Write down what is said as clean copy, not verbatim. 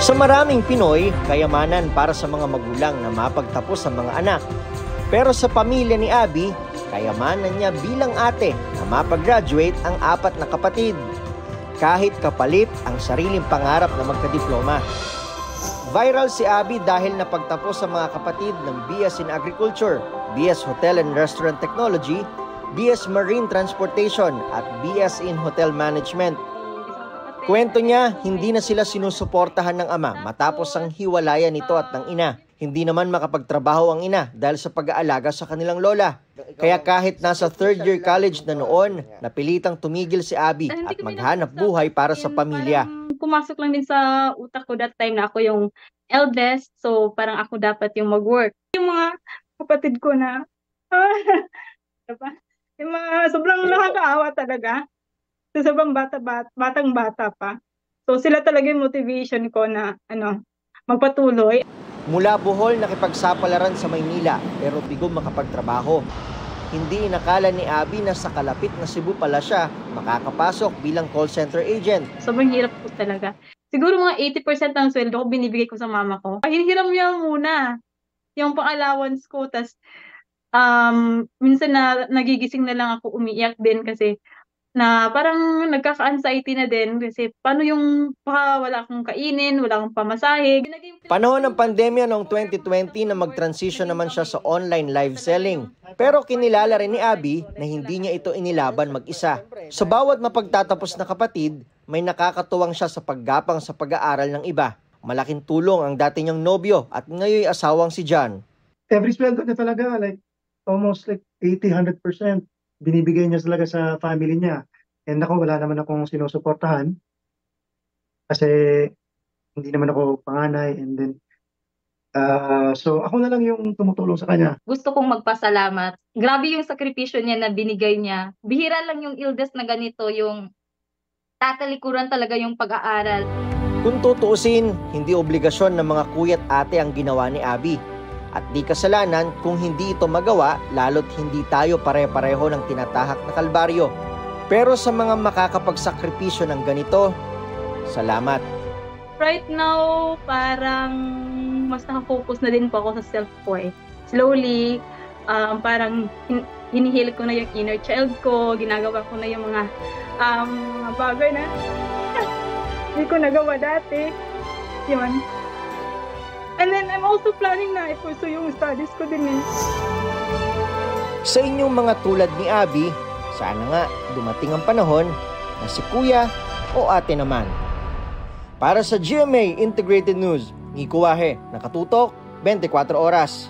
Sa maraming Pinoy, kayamanan para sa mga magulang na mapagtapos ang mga anak. Pero sa pamilya ni Abby, kayamanan niya bilang ate na mapag-graduate ang 4 na kapatid. Kahit kapalit ang sariling pangarap na magkadiploma. Viral si Abby dahil napagtapos sa mga kapatid ng BS in Agriculture, BS Hotel and Restaurant Technology, BS Marine Transportation at BS in Hotel Management. Kwento niya, hindi na sila sinusuportahan ng ama matapos ang hiwalayan nito at ng ina. Hindi naman makapagtrabaho ang ina dahil sa pag-aalaga sa kanilang lola. Kaya kahit nasa 3rd year college na noon, napilitang tumigil si Abby at maghanap buhay para sa pamilya. Pumasok lang din sa utak ko that time na ako yung eldest, so parang ako dapat yung mag-work. Yung mga kapatid ko na, diba? Yung mga sobrang nakakaawa talaga. So, sabang batang-bata pa. So sila talaga yung motivation ko na magpatuloy. Mula Bohol, nakipagsapalaran sa Maynila pero bigo makapagtrabaho. Hindi inakala ni Abby na sa kalapit na Cebu pala siya makakapasok bilang call center agent. Sobrang hirap po talaga. Siguro mga 80% ng sweldo ko binibigay ko sa mama ko. Hinihiram niya muna yung pang-allowance ko. Tas minsan na nagigising na lang ako umiiyak din kasi na parang nagkaka-anxiety na din kasi paano yung wala akong kainin, wala akong pamasahe. Panahon ng pandemya noong 2020 na mag-transition naman siya sa online live selling. Pero kinilala rin ni Abby na hindi niya ito inilaban mag-isa. Sa bawat mapagtatapos na kapatid, may nakakatuwang siya sa paggapang sa pag-aaral ng iba. Malaking tulong ang dati niyang nobyo at ngayon asawang si John. Every sweldo niya talaga, almost 80-100%. Binibigay niya talaga sa family niya. And ako, wala naman akong sinusuportahan kasi hindi naman ako panganay. And then, so ako na lang yung tumutulong sa kanya. Gusto kong magpasalamat. Grabe yung sakripisyo niya na binigay niya. Bihira lang yung eldest na ganito, yung tatalikuran talaga yung pag-aaral. Kung tutuusin, hindi obligasyon ng mga kuya't ate ang ginawa ni Abby. At di kasalanan kung hindi ito magawa, lalo't hindi tayo pare-pareho ng tinatahak na kalbaryo. Pero sa mga makakapagsakripisyo ng ganito, salamat. Right now, parang mas nakafocus na din po ako sa self-worth. Slowly, parang hinihil ko na yung inner child ko, ginagawa ko na yung mga bagay na hindi ko nagawa dati. Yun. And then, I'm also planning na i-pursue yung studies ko din. Sa inyong mga tulad ni Abby, sana nga dumating ang panahon na si kuya o ate naman. Para sa GMA Integrated News, Nico Wahe, nakatutok 24 oras.